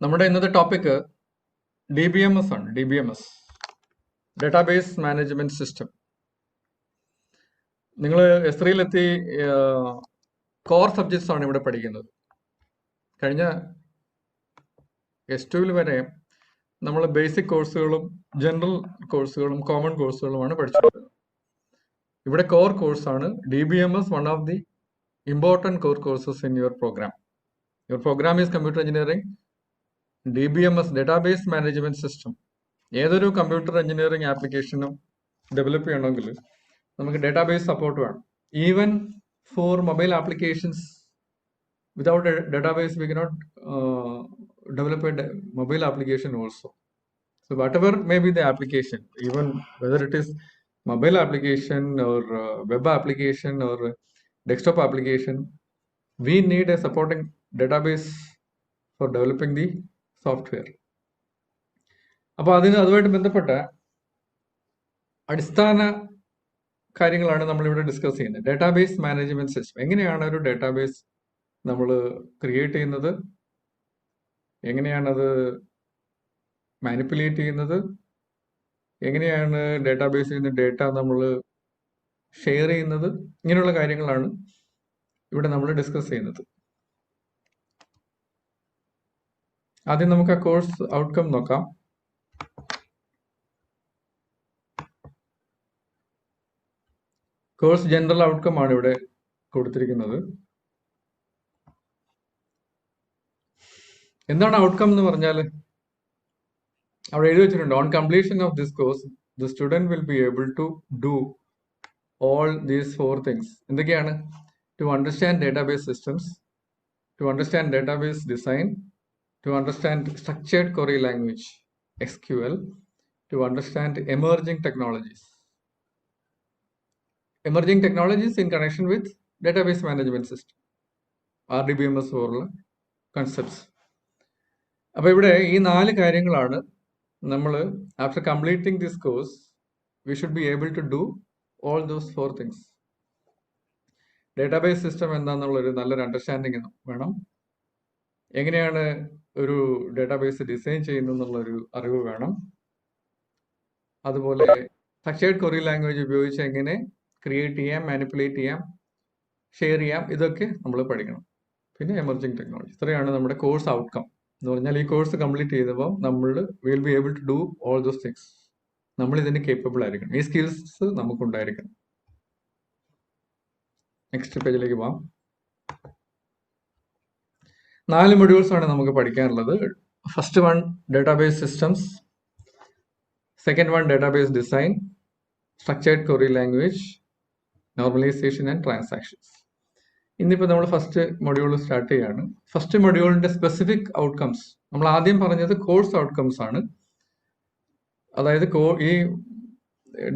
നമ്മുടെ ഇന്നത്തെ topic DBMS ആണ്. DBMS, database management system. നിങ്ങൾ S3-ലെത്തി കോർ സബ്ജക്ട്സ് ആണ് ഇവിടെ പഠിക്കുന്നത്. കഴിഞ്ഞ S2-ൽ വരെ നമ്മൾ ബേസിക് കോഴ്സുകളും ജനറൽ കോഴ്സുകളും കോമൺ കോഴ്സുകളുമാണ് പഠിച്ചത്. ഇവിടെ കോർ കോഴ്സാണ് DBMS, one of the important core courses in your programme. Your programme is computer engineering. DBMS, database management system. ഏതൊരു കമ്പ്യൂട്ടർ എഞ്ചിനീയറിംഗ് ആപ്ലിക്കേഷനും ഡെവലപ്പ് ചെയ്യണമെങ്കിൽ നമുക്ക് ഡേറ്റാബേസ് സപ്പോർട്ട് വേണം. Even for mobile applications, without database we cannot develop a mobile application also. So whatever may be the application, even whether it is mobile application or web application or desktop application, we need a supporting database for developing the software. അപ്പോൾ അതുമായിട്ട് ബന്ധപ്പെട്ട അടിസ്ഥാന കാര്യങ്ങളാണ് നമ്മളിവിടെ discuss ചെയ്യുന്നത്. Database management system. എങ്ങനെയാണ് ഒരു database നമ്മൾ ക്രിയേറ്റ് ചെയ്യുന്നത്, എങ്ങനെയാണത് മാനിപ്പുലേറ്റ് ചെയ്യുന്നത്, എങ്ങനെയാണ് ഡേറ്റാബേസിൽ നിന്ന് ഡേറ്റ നമ്മൾ ഷെയർ ചെയ്യുന്നത്, ഇങ്ങനെയുള്ള കാര്യങ്ങളാണ് ഇവിടെ നമ്മൾ ഡിസ്കസ് ചെയ്യുന്നത്. ആദ്യം നമുക്ക് ആ കോഴ്സ് ഔട്ട്കം നോക്കാം. കോഴ്സ് ജനറൽ ഔട്ട്കം ആണ് ഇവിടെ കൊടുത്തിരിക്കുന്നത്. എന്താണ് ഔട്ട്കം എന്ന് പറഞ്ഞാൽ അവിടെ എഴുതി വെച്ചിട്ടുണ്ട്, on completion of this course the student will be able to do all these 4 things. എന്തൊക്കെയാണ്? To understand database systems, to understand database design, to understand structured query language SQL, to understand emerging technologies in connection with database management system, RDBMS പോലുള്ള concepts. അപ്പോൾ ഇവിടെ ഈ 4 കാര്യങ്ങളാണ് നമ്മൾ after completing this course we should be able to do all those 4 things. Database system എന്താണെന്നുള്ളൊരു നല്ലൊരു understanding വേണം. എങ്ങനെയാണ് ഒരു ഡേറ്റാബേസ് ഡിസൈൻ ചെയ്യുന്നതെന്നുള്ളൊരു അറിവ് വേണം. അതുപോലെ സ്ട്രക്ചേർഡ് ക്വറി ലാംഗ്വേജ് ഉപയോഗിച്ച് എങ്ങനെ ക്രിയേറ്റ് ചെയ്യാം, മാനിപ്പുലേറ്റ് ചെയ്യാം, ഷെയർ ചെയ്യാം, ഇതൊക്കെ നമ്മൾ പഠിക്കണം. പിന്നെ എമർജിങ് ടെക്നോളജി. ഇത്രയാണ് നമ്മുടെ കോഴ്സ് ഔട്ട്കം എന്ന് പറഞ്ഞാൽ. ഈ കോഴ്സ് കംപ്ലീറ്റ് ചെയ്തപ്പോൾ നമ്മൾ will be able to do all those things. നമ്മൾ ഇതിന് കേപ്പബിൾ ആയിരിക്കണം. ഈ സ്കിൽസ് നമുക്കുണ്ടായിരിക്കണം. നെക്സ്റ്റ് പേജിലേക്ക് പോവാം. 4 മൊഡ്യൂൾസ് ആണ് നമുക്ക് പഠിക്കാനുള്ളത്. First one database systems, second one database design, structured query language, normalisation and transactions. ഇന്നിപ്പോൾ നമ്മൾ ഫസ്റ്റ് മൊഡ്യൂൾ സ്റ്റാർട്ട് ചെയ്യാണ്. ഫസ്റ്റ് മൊഡ്യൂളിന്റെ സ്പെസിഫിക് ഔട്ട്കംസ് നമ്മൾ ആദ്യം പറഞ്ഞത് കോഴ്സ് ഔട്ട്കംസ് ആണ്. അതായത് ഈ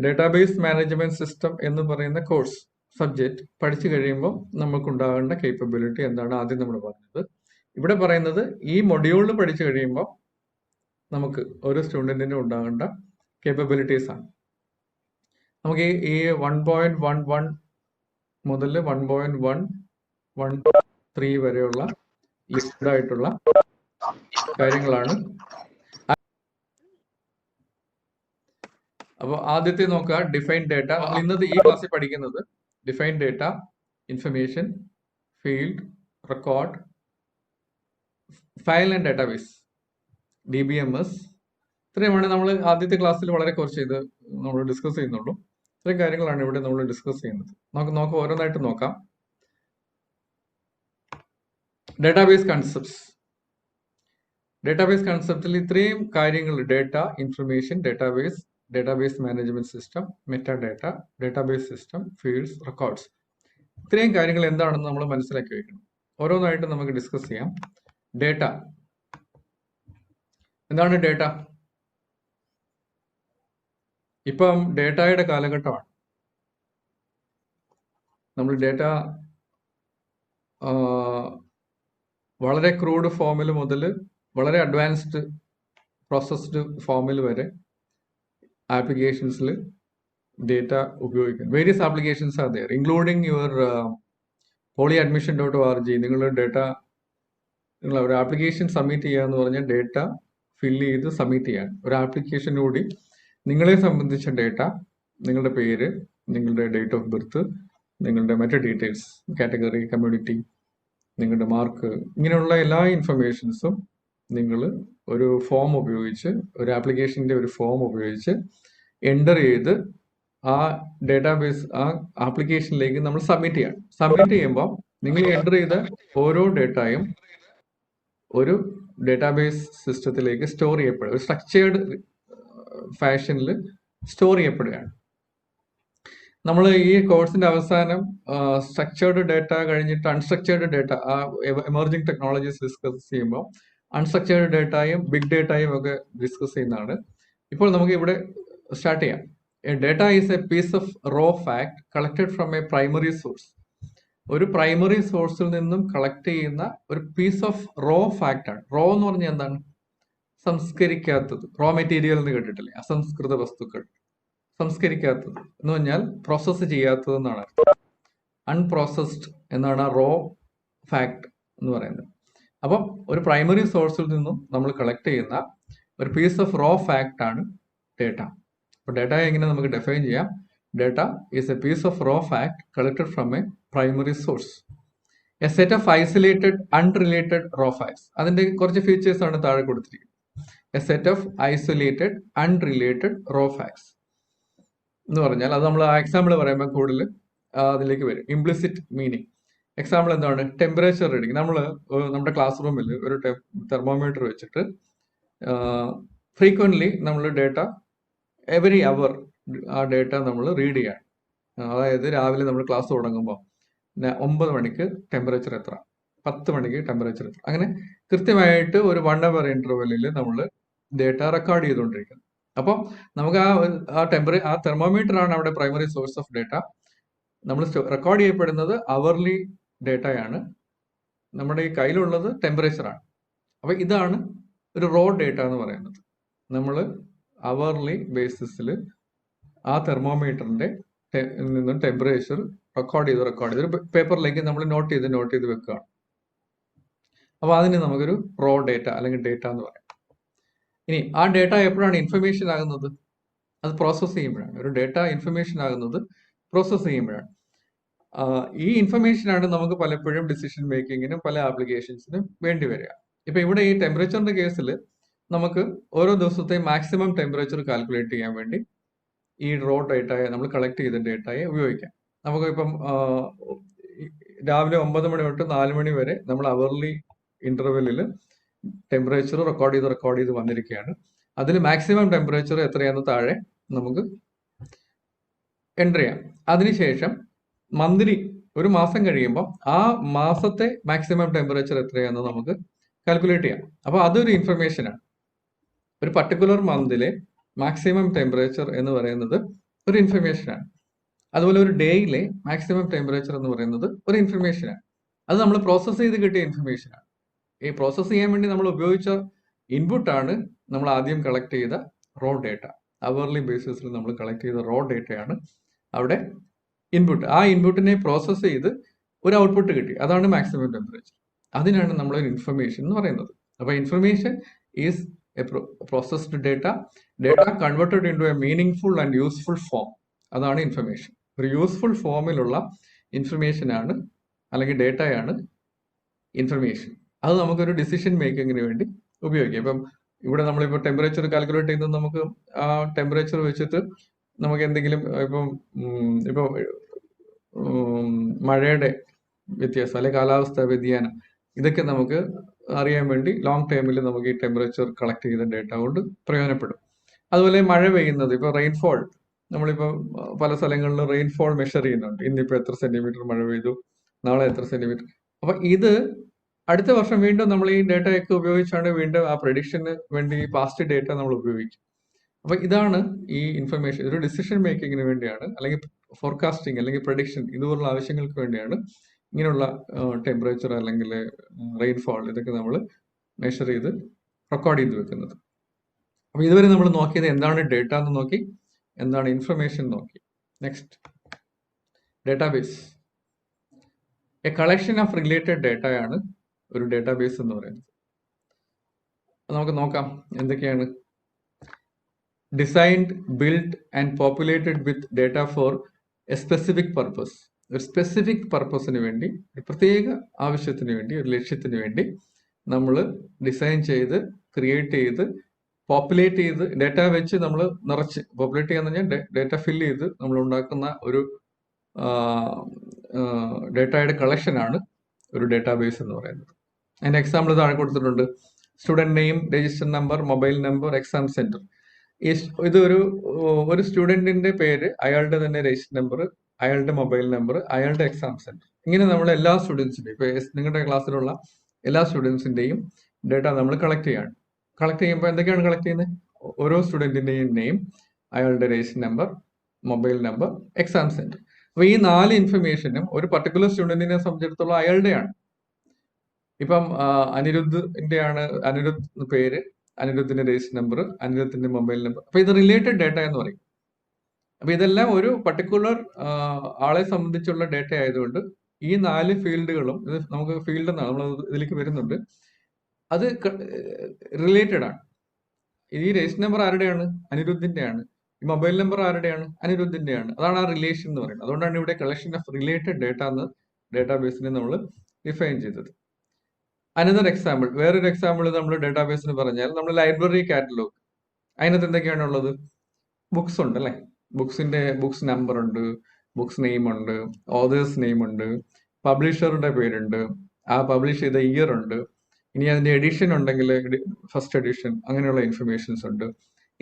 ഡേറ്റാബേസ് മാനേജ്മെന്റ് സിസ്റ്റം എന്ന് പറയുന്ന കോഴ്സ് സബ്ജക്റ്റ് പഠിച്ചു കഴിയുമ്പോൾ നമുക്കുണ്ടാകേണ്ട കേപ്പബിലിറ്റി എന്താണ് ആദ്യം നമ്മൾ പറഞ്ഞത്. ഇവിടെ പറയുന്നത് ഈ മൊഡ്യൂളിൽ പഠിച്ചു കഴിയുമ്പോൾ നമുക്ക് ഓരോ സ്റ്റുഡൻറ്റിനും ഉണ്ടാകേണ്ട കേപ്പബിലിറ്റീസ് ആണ്. നമുക്ക് ഈ 1.11 മുതൽ 1.113 വരെയുള്ള ലിസ്റ്റഡ് ആയിട്ടുള്ള കാര്യങ്ങളാണ്. അപ്പോൾ ആദ്യത്തെ നോക്കുക, ഡിഫൈൻ ഡേറ്റ. നമ്മൾ ഇന്നത്തെ ഈ ക്ലാസ്സിൽ പഠിക്കുന്നത് define data, information, field, record, file and database, DBMS. ഇത്രയുമാണ് നമ്മൾ ആദ്യത്തെ ക്ലാസ്സിൽ വളരെ കുറച്ച് ഇത് നമ്മൾ ഡിസ്കസ് ചെയ്യുന്നുള്ളൂ. ഇത്രയും കാര്യങ്ങളാണ് ഇവിടെ നമ്മൾ ഡിസ്കസ് ചെയ്യുന്നത്. നമുക്ക് ഓരോന്നായിട്ട് നോക്കാം. Database concepts. ഡേറ്റാബേസ് കൺസെപ്റ്റിൽ ഇത്രയും കാര്യങ്ങൾ: data, information, database management system, metadata, database system, fields, records. ഇത്രയും കാര്യങ്ങൾ എന്താണെന്ന് നമ്മൾ മനസ്സിലാക്കി വെക്കണം. ഓരോന്നായിട്ട് നമുക്ക് ഡിസ്കസ് ചെയ്യാം. ഡേറ്റ എന്താണ്? ഡേറ്റ ഇപ്പം ഡേറ്റയുടെ കാലഘട്ടമാണ്. നമ്മൾ ഡേറ്റ വളരെ ക്രൂഡ് ഫോമിൽ മുതൽ വളരെ അഡ്വാൻസ്ഡ് പ്രോസസ്ഡ് ഫോമിൽ വരെ ആപ്ലിക്കേഷൻസിൽ ഡേറ്റ ഉപയോഗിക്കുന്നു. Various applications are there including your polyadmission.org. നിങ്ങളുടെ ഡേറ്റ നിങ്ങൾ ഒരു ആപ്ലിക്കേഷൻ സബ്മിറ്റ് ചെയ്യുക എന്ന് പറഞ്ഞാൽ ഡേറ്റ ഫില്ല് ചെയ്ത് സബ്മിറ്റ് ചെയ്യാൻ. ഒരു ആപ്ലിക്കേഷനോടി നിങ്ങളെ സംബന്ധിച്ച ഡേറ്റ, നിങ്ങളുടെ പേര്, നിങ്ങളുടെ ഡേറ്റ് ഓഫ് ബർത്ത്, നിങ്ങളുടെ മറ്റ് ഡീറ്റെയിൽസ്, കാറ്റഗറി, കമ്മ്യൂണിറ്റി, നിങ്ങളുടെ മാർക്ക്, ഇങ്ങനെയുള്ള എല്ലാ ഇൻഫർമേഷൻസും നിങ്ങൾ ഒരു ഫോം ഉപയോഗിച്ച്, ഒരു ആപ്ലിക്കേഷൻ്റെ ഒരു ഫോം ഉപയോഗിച്ച് എൻ്റർ ചെയ്ത് ആ ഡേറ്റാബേസ്, ആ ആപ്ലിക്കേഷനിലേക്ക് നമ്മൾ സബ്മിറ്റ് ചെയ്യണം. സബ്മിറ്റ് ചെയ്യുമ്പോൾ നിങ്ങൾ എൻ്റർ ചെയ്ത ഓരോ ഡേറ്റയും ഒരു ഡേറ്റാബേസ് സിസ്റ്റത്തിലേക്ക് സ്റ്റോർ ചെയ്യപ്പെടുക, ഒരു സ്ട്രക്ചേർഡ് ഫാഷനിൽ സ്റ്റോർ ചെയ്യപ്പെടുകയാണ്. നമ്മൾ ഈ കോഴ്സിന്റെ അവസാനം സ്ട്രക്ചേർഡ് ഡേറ്റ കഴിഞ്ഞിട്ട് അൺസ്ട്രക്ചേർഡ് ഡേറ്റ, ആ എമർജിംഗ് ടെക്നോളജീസ് ഡിസ്കസ് ചെയ്യുമ്പോൾ അൺസ്ട്രക്ചേർഡ് ഡേറ്റയും ബിഗ് ഡേറ്റയും ഒക്കെ ഡിസ്കസ് ചെയ്യുന്നതാണ്. ഇപ്പോൾ നമുക്ക് ഇവിടെ സ്റ്റാർട്ട് ചെയ്യാം. A data is a piece of raw fact collected from a primary source. ഒരു പ്രൈമറി സോഴ്സിൽ നിന്നും കളക്ട് ചെയ്യുന്ന ഒരു പീസ് ഓഫ് റോ ഫാക്ട് ആണ്. റോ എന്ന് പറഞ്ഞാൽ എന്താണ്? സംസ്കരിക്കാത്തത്. റോ മെറ്റീരിയൽ എന്ന് കേട്ടിട്ടില്ലേ? അസംസ്കൃത വസ്തുക്കൾ. സംസ്കരിക്കാത്തത് എന്ന് പറഞ്ഞാൽ പ്രോസസ്സ് ചെയ്യാത്തത് എന്നാണ് അർത്ഥം. അൺപ്രോസസ്ഡ് എന്നാണ് ആ റോ ഫാക്ട് എന്ന് പറയുന്നത്. അപ്പം ഒരു പ്രൈമറി സോഴ്സിൽ നിന്നും നമ്മൾ കളക്ട് ചെയ്യുന്ന ഒരു പീസ് ഓഫ് റോ ഫാക്ട് ആണ് ഡേറ്റ. അപ്പോൾ ഡേറ്റ എങ്ങനെ നമുക്ക് ഡിഫൈൻ ചെയ്യാം? Data is a piece of raw fact collected from a primary source. A set of isolated unrelated raw facts. അതിന്റെ കുറച്ച് ഫീച്ചേഴ്സ് ആണ് താഴെ കൊടുത്തിരിക്കുന്നത്. A set of isolated unrelated raw facts എന്ന് പറഞ്ഞാൽ അത് നമ്മൾ ആ എക്സാമ്പിൾ പറയുമ്പോൾ കൂടുതൽ അതിലേക്ക് വരും. Implicit meaning. എക്സാമ്പിൾ എന്താണ്? Temperature reading. നമ്മൾ നമ്മുടെ ക്ലാസ് റൂമിൽ ഒരു തെർമോമീറ്റർ വെച്ചിട്ട് ഫ്രീക്വൻ്റ്ലി നമ്മൾ ഡേറ്റ എവറി അവർ ആ ഡേറ്റ നമ്മൾ റീഡ് ചെയ്യാണ്. അതായത് രാവിലെ നമ്മൾ ക്ലാസ് തുടങ്ങുമ്പോൾ 9 മണിക്ക് ടെമ്പറേച്ചർ എത്ര, 10 മണിക്ക് ടെമ്പറേച്ചർ എത്ര, അങ്ങനെ കൃത്യമായിട്ട് ഒരു 1 hour ഇന്റർവെല്ലിൽ നമ്മൾ ഡേറ്റ റെക്കോർഡ് ചെയ്തുകൊണ്ടിരിക്കുന്നത്. അപ്പം നമുക്ക് ആ തെർമോമീറ്റർ ആണ് അവിടെ പ്രൈമറി സോഴ്സ് ഓഫ് ഡേറ്റ. നമ്മൾ റെക്കോർഡ് ചെയ്യപ്പെടുന്നത് അവർലി ഡേറ്റയാണ്. നമ്മുടെ ഈ കയ്യിലുള്ളത് ടെമ്പറേച്ചറാണ്. അപ്പൊ ഇതാണ് ഒരു റോ ഡേറ്റ എന്ന് പറയുന്നത്. നമ്മൾ അവർലി ബേസിസിൽ ആ തെർമോമീറ്ററിന്റെ നിന്നും ടെമ്പറേച്ചർ റെക്കോർഡ് ചെയ്ത് ഒരു പേപ്പറിലേക്ക് നമ്മൾ നോട്ട് ചെയ്ത് വെക്കുകയാണ്. അപ്പൊ അതിന് നമുക്കൊരു റോ ഡേറ്റ അല്ലെങ്കിൽ ഡേറ്റ എന്ന് പറയാം. ഇനി ആ ഡേറ്റ എപ്പോഴാണ് ഇൻഫർമേഷൻ ആകുന്നത്? അത് പ്രോസസ്സ് ചെയ്യുമ്പോഴാണ്. ഒരു ഡേറ്റ ഇൻഫർമേഷൻ ആകുന്നത് പ്രോസസ്സ് ചെയ്യുമ്പോഴാണ്. ഈ ഇൻഫർമേഷനാണ് നമുക്ക് പലപ്പോഴും ഡിസിഷൻ മേക്കിങ്ങിനും പല ആപ്ലിക്കേഷൻസിനും വേണ്ടി വരിക. ഇപ്പൊ ഇവിടെ ഈ ടെമ്പറേച്ചറിന്റെ കേസിൽ നമുക്ക് ഓരോ ദിവസത്തെ മാക്സിമം ടെമ്പറേച്ചർ കാൽക്കുലേറ്റ് ചെയ്യാൻ വേണ്ടി ഈ റോ ഡേറ്റയെ, നമ്മൾ കളക്ട് ചെയ്ത ഡേറ്റയെ ഉപയോഗിക്കാം. നമുക്ക് ഇപ്പം രാവിലെ 9 മണി തൊട്ട് 4 മണി വരെ നമ്മൾ അവർലി ഇന്റർവെല്ലിൽ ടെമ്പറേച്ചർ റെക്കോർഡ് ചെയ്ത് വന്നിരിക്കുകയാണ്. അതിൽ മാക്സിമം ടെമ്പറേച്ചർ എത്രയാണെന്ന് താഴെ നമുക്ക് എൻ്റർ ചെയ്യാം. അതിനുശേഷം മന്ത്ലി, ഒരു മാസം കഴിയുമ്പോൾ ആ മാസത്തെ മാക്സിമം ടെമ്പറേച്ചർ എത്രയാണെന്ന് നമുക്ക് കാൽക്കുലേറ്റ് ചെയ്യാം. അപ്പോൾ അതൊരു ഇൻഫർമേഷനാണ്. ഒരു പർട്ടിക്കുലർ മന്തിലെ മാക്സിമം ടെമ്പറേച്ചർ എന്ന് പറയുന്നത് ഒരു ഇൻഫർമേഷനാണ്. അതുപോലെ ഒരു ഡേയിലെ മാക്സിമം ടെമ്പറേച്ചർ എന്ന് പറയുന്നത് ഒരു ഇൻഫർമേഷനാണ്. അത് നമ്മൾ പ്രോസസ്സ് ചെയ്ത് കിട്ടിയ ഇൻഫർമേഷനാണ്. ഈ പ്രോസസ്സ് ചെയ്യാൻ വേണ്ടി നമ്മൾ ഉപയോഗിച്ച ഇൻപുട്ടാണ് നമ്മൾ ആദ്യം കളക്ട് ചെയ്ത റോ ഡേറ്റ. അവർലി ബേസിസിൽ നമ്മൾ കളക്ട് ചെയ്ത റോ ഡേറ്റയാണ് അവിടെ ഇൻപുട്ട്. ആ ഇൻപുട്ടിനെ പ്രോസസ്സ് ചെയ്ത് ഒരു ഔട്ട്പുട്ട് കിട്ടി, അതാണ് മാക്സിമം ടെമ്പറേച്ചർ. അതിനാണ് നമ്മളൊരു ഇൻഫർമേഷൻ എന്ന് പറയുന്നത്. അപ്പൊ information is a processed data converted into a meaningful and useful form. അതാണ് ഇൻഫർമേഷൻ. ഒരു യൂസ്ഫുൾ ഫോമിലുള്ള ഇൻഫർമേഷനാണ് അല്ലെങ്കിൽ ഡേറ്റയാണ് ഇൻഫർമേഷൻ. അത് നമുക്കൊരു ഡിസിഷൻ മേക്കിങ്ങിന് വേണ്ടി ഉപയോഗിക്കാം. ഇപ്പം ഇവിടെ നമ്മളിപ്പോൾ ടെമ്പറേച്ചർ കാൽക്കുലേറ്റ് ചെയ്യുന്നത് നമുക്ക് ആ ടെമ്പറേച്ചർ വെച്ചിട്ട് നമുക്ക് എന്തെങ്കിലും ഇപ്പൊ മഴയുടെ വ്യത്യാസം അല്ലെങ്കിൽ കാലാവസ്ഥ വ്യതിയാനം, ഇതൊക്കെ നമുക്ക് അറിയാൻ വേണ്ടി ലോങ് ടൈമിൽ നമുക്ക് ഈ ടെമ്പറേച്ചർ കളക്ട് ചെയ്ത ഡേറ്റ കൊണ്ട് പ്രയോജനപ്പെടും. അതുപോലെ മഴ പെയ്യുന്നത്, ഇപ്പൊ റെയിൻഫോൾ, നമ്മളിപ്പോ പല സ്ഥലങ്ങളിലും റെയിൻഫോൾ മെഷർ ചെയ്യുന്നുണ്ട്. ഇന്നിപ്പോ എത്ര സെന്റിമീറ്റർ മഴ പെയ്തു, നാളെ എത്ര സെന്റിമീറ്റർ. അപ്പൊ ഇത് അടുത്ത വർഷം വീണ്ടും നമ്മൾ ഈ ഡേറ്റയൊക്കെ ഉപയോഗിച്ചാണ് വീണ്ടും ആ പ്രഡിക്ഷന് വേണ്ടി പാസ്റ്റ് ഡേറ്റ നമ്മൾ ഉപയോഗിക്കും. അപ്പൊ ഇതാണ് ഈ ഇൻഫർമേഷൻ. ഒരു ഡിസിഷൻ മേക്കിങ്ങിന് വേണ്ടിയാണ്, അല്ലെങ്കിൽ ഫോർകാസ്റ്റിംഗ് അല്ലെങ്കിൽ പ്രഡിക്ഷൻ, ഇതുപോലുള്ള ആവശ്യങ്ങൾക്ക് വേണ്ടിയാണ് ഇങ്ങനെയുള്ള ടെമ്പറേച്ചർ അല്ലെങ്കിൽ റെയിൻഫോൾ ഇതൊക്കെ നമ്മൾ മെഷർ ചെയ്ത് റെക്കോർഡ് ചെയ്ത് വെക്കുന്നത്. അപ്പൊ ഇതുവരെ നമ്മൾ നോക്കിയത് എന്താണ് ഡേറ്റ എന്ന് നോക്കി, എന്താണ് ഇൻഫർമേഷൻ നോക്കി. Next, database. A collection of related ഡേറ്റയാണ് ഒരു ഡേറ്റാബേസ് എന്ന് പറയുന്നത്. നമുക്ക് നോക്കാം എന്തൊക്കെയാണ്. Designed, build and populated with data for a specific purpose. ഒരു സ്പെസിഫിക് പർപ്പസിന് വേണ്ടി, ഒരു പ്രത്യേക ആവശ്യത്തിന് വേണ്ടി, ഒരു ലക്ഷ്യത്തിന് വേണ്ടി നമ്മൾ ഡിസൈൻ ചെയ്ത്, ക്രിയേറ്റ് ചെയ്ത്, പോപ്പുലേറ്റ് ചെയ്ത്, ഡേറ്റ വെച്ച് നമ്മൾ നിറച്ച്, പോപ്പുലേറ്റ് ചെയ്യാന്ന് പറഞ്ഞാൽ ഡേറ്റ ഫില്ല് ചെയ്ത് നമ്മൾ ഉണ്ടാക്കുന്ന ഒരു ഡേറ്റയുടെ കളക്ഷനാണ് ഒരു ഡേറ്റാബേസ് എന്ന് പറയുന്നത്. അതിന്റെ എക്സാമ്പിൾ താഴെ കൊടുത്തിട്ടുണ്ട്. Student name, register number, mobile number, exam centre. ഇത് ഒരു സ്റ്റുഡന്റിന്റെ പേര്, അയാളുടെ തന്നെ രജിസ്റ്റർ നമ്പർ, അയാളുടെ മൊബൈൽ നമ്പർ, അയാളുടെ എക്സാം സെന്റർ, ഇങ്ങനെ നമ്മൾ എല്ലാ സ്റ്റുഡൻസിന്റെയും, ഇപ്പൊ നിങ്ങളുടെ ക്ലാസ്സിലുള്ള എല്ലാ സ്റ്റുഡൻസിന്റെയും ഡേറ്റ നമ്മൾ കളക്ട് ചെയ്യാണ്. കളക്ട് ചെയ്യുമ്പോൾ എന്തൊക്കെയാണ് കളക്ട് ചെയ്യുന്നത്? ഓരോ സ്റ്റുഡന്റിന്റെയും നെയിം, അയാളുടെ register number, mobile number, exam centre. അപ്പൊ ഈ 4 ഇൻഫർമേഷനും ഒരു പർട്ടിക്കുലർ സ്റ്റുഡന്റിനെ സംബന്ധിച്ചിടത്തോളം അയാളുടെയാണ്. ഇപ്പം അനിരുദ്ധ് പേര്, അനിരുദ്ധിന്റെ രജിസ്റ്റർ നമ്പർ, അനിരുദ്ധിന്റെ മൊബൈൽ നമ്പർ. അപ്പൊ ഇത് റിലേറ്റഡ് ഡേറ്റ എന്ന് പറയും. അപ്പൊ ഇതെല്ലാം ഒരു പർട്ടിക്കുലർ ആളെ സംബന്ധിച്ചുള്ള ഡേറ്റ ആയതുകൊണ്ട് ഈ 4 ഫീൽഡുകളും, ഇത് നമുക്ക് ഫീൽഡ് എന്നാണ് നമ്മൾ ഇതിലേക്ക് വരുന്നുണ്ട്, അത് റിലേറ്റഡ് ആണ്. ഈ രജിസ്റ്റർ നമ്പർ ആരുടെയാണ്? അനിരുദ്ധിന്റെയാണ്. ഈ മൊബൈൽ നമ്പർ ആരുടെയാണ്? അനിരുദ്ധിന്റെയാണ്. അതാണ് ആ റിലേഷൻ എന്ന് പറയുന്നത്. അതുകൊണ്ടാണ് ഇവിടെ കളക്ഷൻ ഓഫ് റിലേറ്റഡ് ഡേറ്റ എന്ന് ഡേറ്റാബേസിനെ നമ്മൾ ഡിഫൈൻ ചെയ്തത്. അനദർ എക്സാമ്പിൾ, വേറൊരു എക്സാമ്പിൾ നമ്മൾ ഡേറ്റാബേസിന് പറഞ്ഞാൽ, നമ്മൾ ലൈബ്രറി കാറ്റലോഗ്. അതിനകത്ത് എന്തൊക്കെയാണ് ഉള്ളത്? ബുക്സ് ഉണ്ട് അല്ലെ? ബുക്സ് നമ്പർ ഉണ്ട്, ബുക്സ് നെയിം ഉണ്ട്, ഓതേഴ്സ് നെയിം ഉണ്ട്, പബ്ലിഷറുടെ പേരുണ്ട്, ആ പബ്ലിഷ് ചെയ്ത ഇയർ ഉണ്ട്, ഇനി അതിന്റെ എഡിഷൻ ഉണ്ടെങ്കിൽ ഫസ്റ്റ് എഡിഷൻ, അങ്ങനെയുള്ള ഇൻഫർമേഷൻസ് ഉണ്ട്.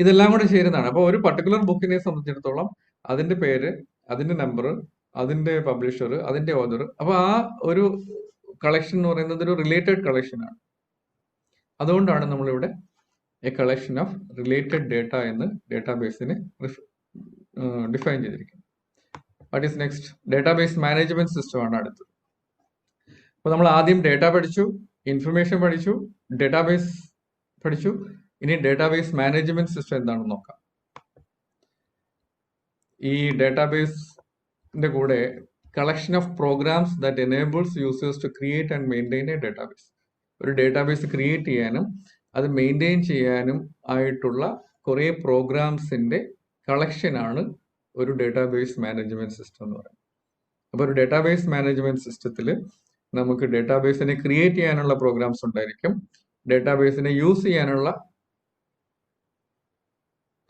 ഇതെല്ലാം കൂടെ ചേരുന്നതാണ്. അപ്പോൾ ഒരു പർട്ടിക്കുലർ ബുക്കിനെ സംബന്ധിച്ചിടത്തോളം അതിന്റെ പേര്, അതിന്റെ നമ്പർ, അതിന്റെ പബ്ലിഷർ, അതിന്റെ ഓതർ. അപ്പൊ ആ ഒരു കളക്ഷൻ എന്ന് പറയുന്നത് ഒരു റിലേറ്റഡ് കളക്ഷൻ ആണ്. അതുകൊണ്ടാണ് നമ്മളിവിടെ A collection of related data എന്ന് ഡേറ്റാബേസിനെ ഡിഫൈൻ ചെയ്തിരിക്കുന്നത്. What is next? Database management system ആണ് അടുത്തത്. അപ്പൊ നമ്മൾ ആദ്യം ഡേറ്റ പഠിച്ചു, ഇൻഫർമേഷൻ പഠിച്ചു, ഡേറ്റാബേസ് പഠിച്ചു. ഇനി ഡേറ്റാബേസ് മാനേജ്മെന്റ് സിസ്റ്റം എന്താണെന്ന് നോക്കാം. ഈ ഡേറ്റാബേസിന്റെ കൂടെ collection of programs that enables users to create and maintain a database. ഒരു ഡേറ്റാബേസ് ക്രിയേറ്റ് ചെയ്യാനും അത് മെയിൻറ്റെയിൻ ചെയ്യാനും ആയിട്ടുള്ള കുറേ പ്രോഗ്രാംസിന്റെ കളക്ഷനാണ് ഒരു ഡേറ്റാബേസ് മാനേജ്മെന്റ് സിസ്റ്റം എന്ന് പറയുന്നത്. അപ്പോൾ ഒരു ഡേറ്റാബേസ് മാനേജ്മെന്റ് സിസ്റ്റത്തിൽ നമുക്ക് ഡേറ്റാബേസിനെ ക്രിയേറ്റ് ചെയ്യാനുള്ള പ്രോഗ്രാംസ് ഉണ്ടായിരിക്കും, ഡേറ്റാബേസിനെ യൂസ് ചെയ്യാനുള്ള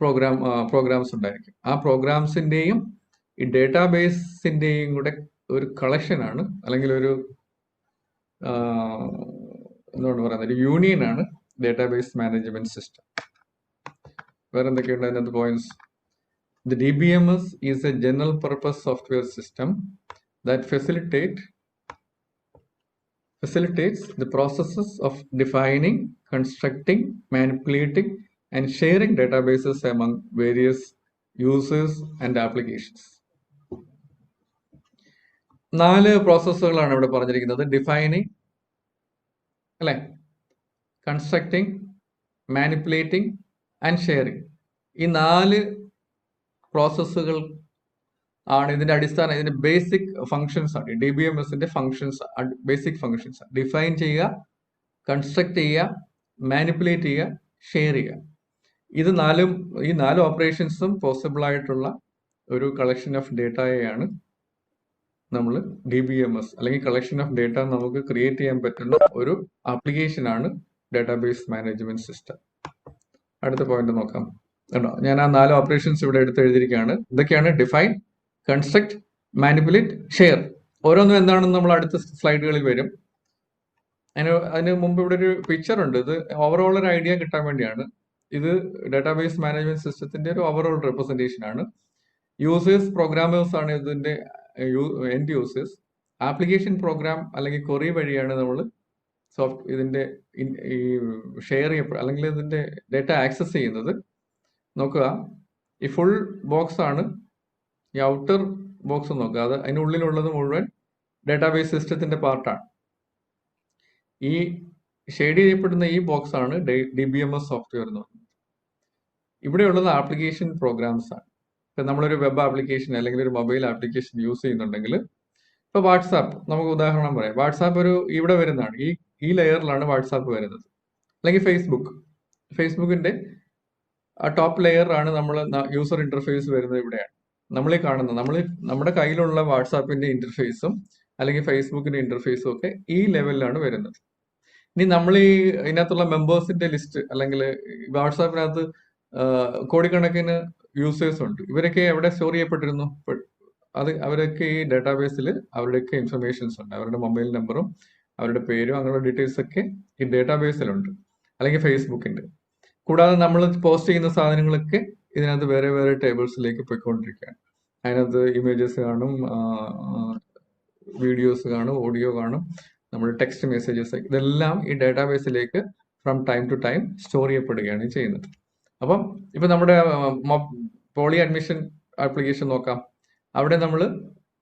പ്രോഗ്രാംസ് ഉണ്ടായിരിക്കും. ആ പ്രോഗ്രാംസിന്റെയും ഈ ഡേറ്റാബേസിന്റെയും കൂടെ ഒരു കളക്ഷനാണ്, അല്ലെങ്കിൽ ഒരു എന്താണ് പറയുന്നത്, ഒരു യൂണിയൻ ആണ് ഡേറ്റാബേസ് മാനേജ്മെന്റ് സിസ്റ്റം. വേറെ എന്തൊക്കെയുണ്ട് അതിനകത്ത് points? The DBMS is a general purpose software system that facilitates the processes of defining, constructing, manipulating and sharing databases among various users and applications. 4 പ്രോസസ്സുകളാണ് ഇവിടെ പറഞ്ഞിരിക്കുന്നത്. ഡിഫൈനിങ് അല്ലെ, കൺസ്ട്രക്ടിങ്, മാനിപ്പുലേറ്റിംഗ് ആൻഡ് ഷെയറിങ്. ഈ 4 പ്രോസസ്സുകൾ ആണ് ഇതിന്റെ അടിസ്ഥാനം, ഇതിന്റെ ബേസിക് ഫങ്ഷൻസ് ആണ്. DBMSന്റെ ഫങ്ഷൻസ്, ബേസിക് ഫങ്ഷൻസ്. ഡിഫൈൻ ചെയ്യുക, കൺസ്ട്രക്ട് ചെയ്യുക, മാനിപ്പുലേറ്റ് ചെയ്യുക, ഷെയർ ചെയ്യുക. ഈ 4 ഓപ്പറേഷൻസും പോസിബിൾ ആയിട്ടുള്ള ഒരു കളക്ഷൻ ഓഫ് ഡേറ്റയെയാണ് നമ്മൾ DBMS, അല്ലെങ്കിൽ കളക്ഷൻ ഓഫ് ഡേറ്റ നമുക്ക് ക്രിയേറ്റ് ചെയ്യാൻ പറ്റുന്ന ഒരു ആപ്ലിക്കേഷൻ ആണ് ഡേറ്റാബേസ് മാനേജ്മെന്റ് സിസ്റ്റം. അടുത്ത പോയിന്റ് നോക്കാം. കേട്ടോ, ഞാൻ ആ 4 ഓപ്പറേഷൻസ് ഇവിടെ എടുത്ത് എഴുതിയിരിക്കുകയാണ്. ഇതൊക്കെയാണ് ഡിഫൈൻ, കൺസ്ട്രക്ട്, മാനിപ്പുലേറ്റ്, ഷെയർ. ഓരോന്നും എന്താണെന്ന് നമ്മൾ അടുത്ത സ്ലൈഡുകളിൽ വരും. അതിന് മുമ്പ് ഇവിടെ ഒരു പിക്ചർ ഉണ്ട്. ഇത് ഓവറോൾ ഒരു ഐഡിയ കിട്ടാൻ വേണ്ടിയാണ്. ഇത് ഡേറ്റാബേസ് മാനേജ്മെന്റ് സിസ്റ്റത്തിന്റെ ഒരു ഓവറോൾ റെപ്രസെന്റേഷൻ ആണ്. യൂസേഴ്സ്, പ്രോഗ്രാമേഴ്സ് ആണ് ഇതിന്റെ എൻഡ് യൂസേഴ്സ്. ആപ്ലിക്കേഷൻ പ്രോഗ്രാം അല്ലെങ്കിൽ ക്വറി വഴിയാണ് നമ്മൾ ഇതിന്റെ ഈ ഷെയർ ചെയ്യപ്പെടുക, അല്ലെങ്കിൽ ഇതിന്റെ ഡേറ്റ ആക്സസ് ചെയ്യുന്നത്. നോക്കുക, ഈ ഫുൾ ബോക്സ് ആണ്, ഈ ഔട്ടർ ബോക്സ് നോക്കുക. അത് അതിനുള്ളിലുള്ളത് മുഴുവൻ ഡേറ്റാബേസ് സിസ്റ്റത്തിന്റെ പാർട്ടാണ്. ഈ ഷെയ്ഡ് ചെയ്യപ്പെടുന്ന ഈ ബോക്സ് ആണ് DBMS സോഫ്റ്റ്വെയർ എന്ന് പറയുന്നത്. ഇവിടെയുള്ളത് ആപ്ലിക്കേഷൻ പ്രോഗ്രാംസ് ആണ്. ഇപ്പൊ നമ്മളൊരു വെബ് ആപ്ലിക്കേഷൻ അല്ലെങ്കിൽ ഒരു മൊബൈൽ ആപ്ലിക്കേഷൻ യൂസ് ചെയ്യുന്നുണ്ടെങ്കിൽ ഇപ്പൊ വാട്സാപ്പ് നമുക്ക് ഉദാഹരണം പറയാം. വാട്സാപ്പ് ഇവിടെ വരുന്നതാണ്, ഈ ലെയറിലാണ് വാട്സാപ്പ് വരുന്നത്. അല്ലെങ്കിൽ ഫേസ്ബുക്കിന്റെ ആ ടോപ്പ് ലെയറാണ് യൂസർ ഇന്റർഫേസ് വരുന്നത് ഇവിടെയാണ്. നമ്മുടെ കയ്യിലുള്ള വാട്സാപ്പിന്റെ ഇന്റർഫേസും അല്ലെങ്കിൽ ഫേസ്ബുക്കിന്റെ ഇന്റർഫേസും ഒക്കെ ഈ ലെവലിലാണ് വരുന്നത്. ഇനി നമ്മൾ ഇതിനകത്തുള്ള മെമ്പേഴ്സിന്റെ ലിസ്റ്റ്, അല്ലെങ്കിൽ വാട്സാപ്പിനകത്ത് കോടിക്കണക്കിന് യൂസേഴ്സ് ഉണ്ട്. ഇവരൊക്കെ എവിടെ സ്റ്റോർ ചെയ്യപ്പെട്ടിരുന്നു? അവരൊക്കെ ഈ ഡേറ്റാബേസിൽ അവരുടെയൊക്കെ ഇൻഫർമേഷൻസ് ഉണ്ട്. അവരുടെ മൊബൈൽ നമ്പറും അവരുടെ പേരും അങ്ങനെയുള്ള ഡീറ്റെയിൽസ് ഒക്കെ ഈ ഡേറ്റാബേസിലുണ്ട്, അല്ലെങ്കിൽ ഫേസ്ബുക്കിന്റെ. കൂടാതെ നമ്മൾ പോസ്റ്റ് ചെയ്യുന്ന സാധനങ്ങളൊക്കെ ഇതിനകത്ത് വേറെ വേറെ ടേബിൾസിലേക്ക് പോയിക്കൊണ്ടിരിക്കുകയാണ്. അതിനകത്ത് ഇമേജസ് കാണും, വീഡിയോസ് കാണും, ഓഡിയോ കാണും, നമ്മുടെ ടെക്സ്റ്റ് മെസ്സേജസ്, ഇതെല്ലാം ഈ ഡേറ്റാബേസിലേക്ക് from time to time store ചെയ്യപ്പെടുകയാണ് ചെയ്യുന്നത്. അപ്പം ഇപ്പൊ നമ്മുടെ പോളി അഡ്മിഷൻ ആപ്ലിക്കേഷൻ നോക്കാം. അവിടെ നമ്മൾ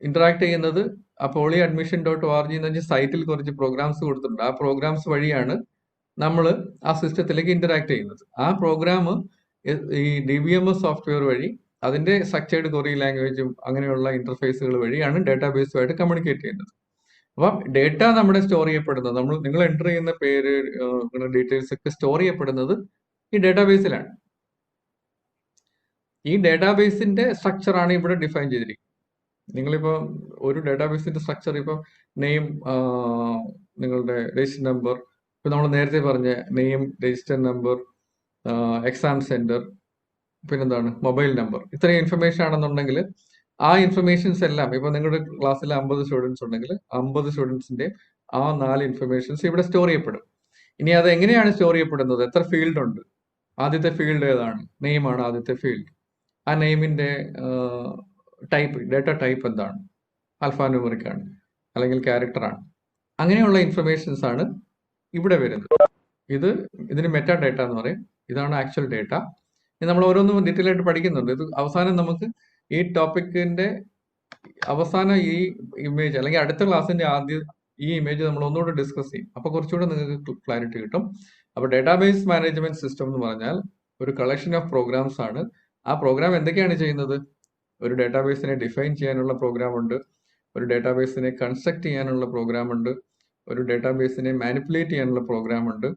ഇന്ററാക്ട് ചെയ്യുന്നത് ആ polyadmission.org എന്ന സൈറ്റിൽ കുറച്ച് പ്രോഗ്രാംസ് കൊടുത്തിട്ടുണ്ട്. ആ പ്രോഗ്രാംസ് വഴിയാണ് നമ്മൾ ആ സിസ്റ്റത്തിലേക്ക് ഇന്ററാക്ട് ചെയ്യുന്നത്. ആ പ്രോഗ്രാം ഈ DBMS സോഫ്റ്റ്വെയർ വഴി അതിന്റെ സ്ട്രക്ചേർഡ് കൊറി ലാംഗ്വേജും അങ്ങനെയുള്ള ഇന്റർഫേസുകൾ വഴിയാണ് ഡേറ്റാബേസുമായിട്ട് കമ്മ്യൂണിക്കേറ്റ് ചെയ്യുന്നത്. അപ്പം ഡേറ്റ നമ്മുടെ സ്റ്റോർ ചെയ്യപ്പെടുന്നത്, നിങ്ങൾ എൻ്റർ ചെയ്യുന്ന പേര്, ഡീറ്റെയിൽസ് ഒക്കെ സ്റ്റോർ ചെയ്യപ്പെടുന്നത് ഈ ഡേറ്റാബേസിലാണ്. ഈ ഡേറ്റാബേസിന്റെ സ്ട്രക്ചറാണ് ഇവിടെ ഡിഫൈൻ ചെയ്തിരിക്കുന്നത്. നിങ്ങളിപ്പോ ഒരു ഡേറ്റാബേസിന്റെ സ്ട്രക്ചർ, ഇപ്പൊ നെയിം, നിങ്ങളുടെ രജിസ്റ്റർ നമ്പർ, ഇപ്പൊ നമ്മൾ നേരത്തെ പറഞ്ഞ name, register number, exam centre, പിന്നെന്താണ് മൊബൈൽ നമ്പർ, ഇത്രയും ഇൻഫർമേഷൻ ആണെന്നുണ്ടെങ്കിൽ ആ ഇൻഫർമേഷൻസ് എല്ലാം, ഇപ്പൊ നിങ്ങളുടെ ക്ലാസ്സിൽ 50 സ്റ്റുഡൻസ് ഉണ്ടെങ്കിൽ 50 സ്റ്റുഡൻസിന്റെ ആ 4 ഇൻഫർമേഷൻസ് ഇവിടെ സ്റ്റോർ ചെയ്യപ്പെടും. ഇനി അത് എങ്ങനെയാണ് സ്റ്റോർ ചെയ്യപ്പെടുന്നത്? എത്ര ഫീൽഡ് ഉണ്ട്? ആദ്യത്തെ ഫീൽഡ് ഏതാണ്? നെയിമാണ് ആദ്യത്തെ ഫീൽഡ്. ആ നെയിമിന്റെ ടൈപ്പ്, ഡേറ്റ ടൈപ്പ് എന്താണ്? ആൽഫാന്യൂമറിക് ആണ് അല്ലെങ്കിൽ ക്യാരക്ടർ ആണ്. അങ്ങനെയുള്ള ഇൻഫർമേഷൻസ് ആണ് ഇവിടെ വരുന്നത്. ഇതിന് മെറ്റാ ഡേറ്റ എന്ന് പറയും. ഇതാണ് ആക്ച്വൽ ഡേറ്റ. നമ്മൾ ഓരോന്നും ഡീറ്റെയിൽ ആയിട്ട് പഠിക്കുന്നുണ്ട്. ഇത് അവസാനം നമുക്ക് ഈ ടോപ്പിക്കിന്റെ അവസാനം ഈ ഇമേജ്, അല്ലെങ്കിൽ അടുത്ത ക്ലാസ്സിന്റെ ആദ്യം ഈ ഇമേജ് നമ്മൾ ഒന്നുകൂടെ ഡിസ്കസ് ചെയ്യും. അപ്പൊ കുറച്ചുകൂടെ നിങ്ങൾക്ക് ക്ലാരിറ്റി കിട്ടും. അപ്പൊ ഡേറ്റാബേസ് മാനേജ്മെന്റ് സിസ്റ്റം എന്ന് പറഞ്ഞാൽ ഒരു കളക്ഷൻ ഓഫ് പ്രോഗ്രാംസ് ആണ്. ആ പ്രോഗ്രാം എന്തൊക്കെയാണ് ചെയ്യുന്നത്? ഒരു ഡേറ്റാബേസിനെ ഡിഫൈൻ ചെയ്യാനുള്ള പ്രോഗ്രാം ഉണ്ട്, ഒരു ഡേറ്റാബേസിനെ കൺസ്ട്രക്ട് ചെയ്യാനുള്ള പ്രോഗ്രാം ഉണ്ട്, ഒരു ഡേറ്റാബേസിനെ മാനിപ്പുലേറ്റ് ചെയ്യാനുള്ള പ്രോഗ്രാം ഉണ്ട്,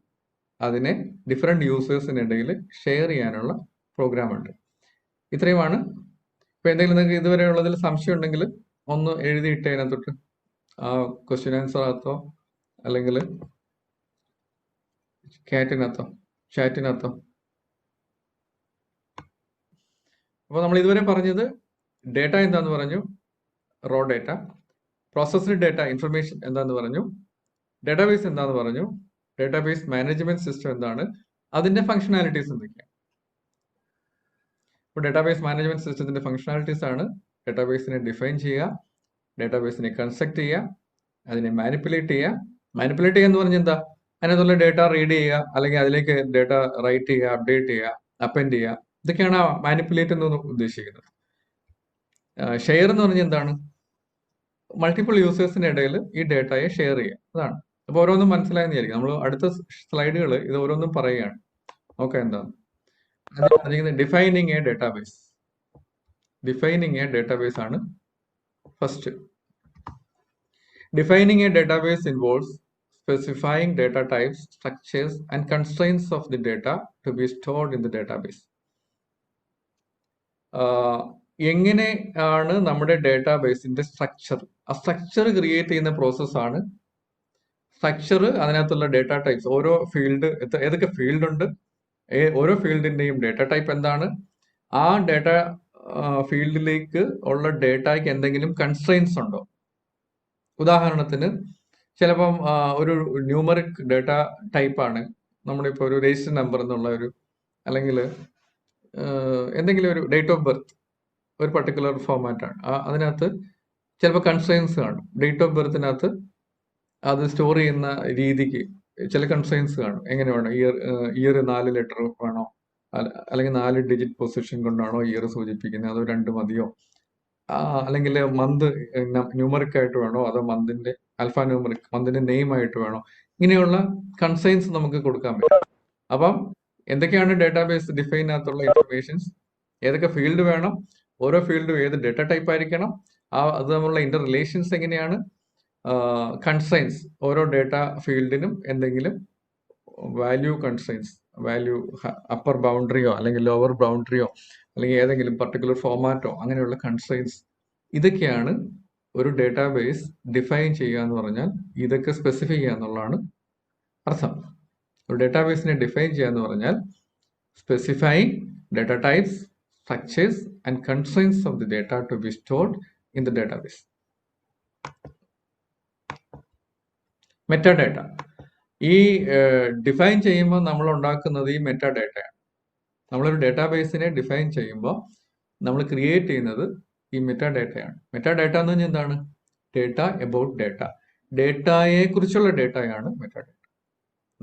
അതിനെ ഡിഫറെന്റ് യൂസേഴ്സിനിടയിൽ ഷെയർ ചെയ്യാനുള്ള പ്രോഗ്രാം ഉണ്ട്. ഇത്രയുമാണ്. ഇപ്പൊ എന്തെങ്കിലും നിങ്ങൾക്ക് ഇതുവരെ ഉള്ളതിൽ സംശയം ഉണ്ടെങ്കിൽ ഒന്ന് എഴുതിയിട്ട് അതിനകത്തൊട്ട് ക്വസ്റ്റ്യൻ ആൻസർ അകത്തോ അല്ലെങ്കിൽ ചാറ്റിനകത്തോ. അപ്പോൾ നമ്മൾ ഇതുവരെ പറഞ്ഞത് ഡേറ്റ എന്താന്ന് പറഞ്ഞു, raw data, processed data, information എന്താന്ന് പറഞ്ഞു, ഡേറ്റാബേസ് എന്താന്ന് പറഞ്ഞു, ഡേറ്റാബേസ് മാനേജ്മെന്റ് സിസ്റ്റം എന്താണ്, അതിന്റെ ഫംഗ്ഷനാലിറ്റീസ് എന്തൊക്കെയാണ്. ഇപ്പോൾ ഡേറ്റാബേസ് മാനേജ്മെന്റ് സിസ്റ്റത്തിന്റെ ഫംഗ്ഷനാലിറ്റീസ് ആണ് ഡേറ്റാബേസിനെ ഡിഫൈൻ ചെയ്യുക, ഡേറ്റാബേസിനെ കൺസ്ട്രക്ട് ചെയ്യുക, അതിനെ മാനിപ്പുലേറ്റ് ചെയ്യുക. മാനിപ്പുലേറ്റ് ചെയ്യുക എന്ന് പറഞ്ഞാൽ എന്താ? അതിനകത്തുള്ള ഡേറ്റ റീഡ് ചെയ്യുക, അല്ലെങ്കിൽ അതിലേക്ക് ഡേറ്റ റൈറ്റ് ചെയ്യുക, അപ്ഡേറ്റ് ചെയ്യുക, അപ്പെൻഡ് ചെയ്യുക. ഇതൊക്കെയാണ് മാനിപ്പുലേറ്റ് എന്ന് ഉദ്ദേശിക്കുന്നത്. ഷെയർ എന്ന് പറഞ്ഞാൽ എന്താണ്? മൾട്ടിപ്പിൾ യൂസേഴ്സിന്റെ ഇടയിൽ ഈ ഡേറ്റയെ ഷെയർ ചെയ്യുക, അതാണ്. അപ്പോൾ ഓരോന്നും മനസ്സിലായെന്ന് വിചാരിക്കും. നമ്മൾ അടുത്ത സ്ലൈഡുകൾ ഇത് ഓരോന്നും പറയുകയാണ്. ഓക്കെ, എന്താണ് defining A database. Defining A database ആണ് first. Defining a database involves specifying data types, structures, and constraints of the data to be stored in the database. എങ്ങനെയാണ് നമ്മുടെ ഡേറ്റാബേസിന്റെ സ്ട്രക്ചർ? ആ സ്ട്രക്ചർ ക്രിയേറ്റ് ചെയ്യുന്ന പ്രോസസ്സാണ് സ്ട്രക്ചർ. അതിനകത്തുള്ള data types, ഓരോ field, ഏതൊക്കെ field ഉണ്ട്, ഓരോ ഫീൽഡിന്റെയും ഡേറ്റ ടൈപ്പ് എന്താണ്, ആ ഡേറ്റ ഫീൽഡിലേക്ക് ഉള്ള ഡേറ്റയ്ക്ക് എന്തെങ്കിലും കൺസ്ട്രെയിൻസ് ഉണ്ടോ? ഉദാഹരണത്തിന് ചിലപ്പം ഒരു ന്യൂമറിക് ഡേറ്റ ടൈപ്പാണ്, നമ്മളിപ്പോൾ ഒരു രജിസ്റ്റർ നമ്പർ എന്നുള്ള അല്ലെങ്കിൽ എന്തെങ്കിലും ഒരു ഡേറ്റ് ഓഫ് ബർത്ത്, ഒരു പർട്ടിക്കുലർ ഫോർമാറ്റാണ്. അതിനകത്ത് ചിലപ്പോൾ കൺസ്ട്രെയിൻസ് കാണും. ഡേറ്റ് ഓഫ് ബർത്തിനകത്ത് അത് സ്റ്റോർ ചെയ്യുന്ന രീതിക്ക് ചില കൺസ്ട്രെയിൻസ് കാണും. എങ്ങനെ വേണം? ഇയർ 4 ലെറ്റർ വേണോ, അല്ലെങ്കിൽ 4 ഡിജിറ്റ് പൊസിഷൻ കൊണ്ടാണോ ഇയർ സൂചിപ്പിക്കുന്നത്, അതോ 2 മതിയോ, അല്ലെങ്കിൽ മന്ത് ന്യൂമറിക് ആയിട്ട് വേണോ, അതോ മന്തിന്റെ ആൽഫാ ന്യൂമറിക്, മന്തിന്റെ നെയിം ആയിട്ട് വേണോ, ഇങ്ങനെയുള്ള കൺസൈൻസ് നമുക്ക് കൊടുക്കാൻ പറ്റും. അപ്പം എന്തൊക്കെയാണ് ഡേറ്റാബേസ് ഡിഫൈനകത്തുള്ള ഇൻഫർമേഷൻസ്, ഏതൊക്കെ ഫീൽഡ് വേണം, ഓരോ ഫീൽഡും ഏത് ഡേറ്റ ടൈപ്പ് ആയിരിക്കണം, അത് തമ്മിലുള്ള ഇന്റർ റിലേഷൻസ് എങ്ങനെയാണ്, കൺസ്ട്രെയിൻസ്, ഓരോ ഡേറ്റ ഫീൽഡിനും എന്തെങ്കിലും വാല്യൂ കൺസ്ട്രെയിൻസ്, വാല്യൂ അപ്പർ ബൗണ്ടറിയോ അല്ലെങ്കിൽ ലോവർ ബൗണ്ടറിയോ അല്ലെങ്കിൽ ഏതെങ്കിലും പർട്ടിക്കുലർ ഫോമാറ്റോ അങ്ങനെയുള്ള കൺസ്ട്രെയിൻസ്, ഇതൊക്കെയാണ് ഒരു ഡേറ്റാബേസ് ഡിഫൈൻ ചെയ്യുക എന്ന് പറഞ്ഞാൽ ഇതൊക്കെ സ്പെസിഫൈ ചെയ്യുക എന്നുള്ളതാണ് അർത്ഥം. ഒരു ഡേറ്റാബേസിനെ ഡിഫൈൻ ചെയ്യുക എന്ന് പറഞ്ഞാൽ specifying data types, structures and constraints of the data to be stored in the database. Metadata. ഈ ഡിഫൈൻ ചെയ്യുമ്പോൾ നമ്മൾ ഉണ്ടാക്കുന്നത് ഈ മെറ്റാഡേറ്റയാണ്. നമ്മളൊരു ഡേറ്റാബേസിനെ ഡിഫൈൻ ചെയ്യുമ്പോൾ നമ്മൾ ക്രിയേറ്റ് ചെയ്യുന്നത് ഈ മെറ്റാഡേറ്റയാണ്. മെറ്റാഡേറ്റ എന്ന് പറഞ്ഞാൽ എന്താണ്? ഡേറ്റ എബൌട്ട് ഡേറ്റ, ഡേറ്റയെ കുറിച്ചുള്ള ഡേറ്റയാണ് മെറ്റാഡേറ്റ.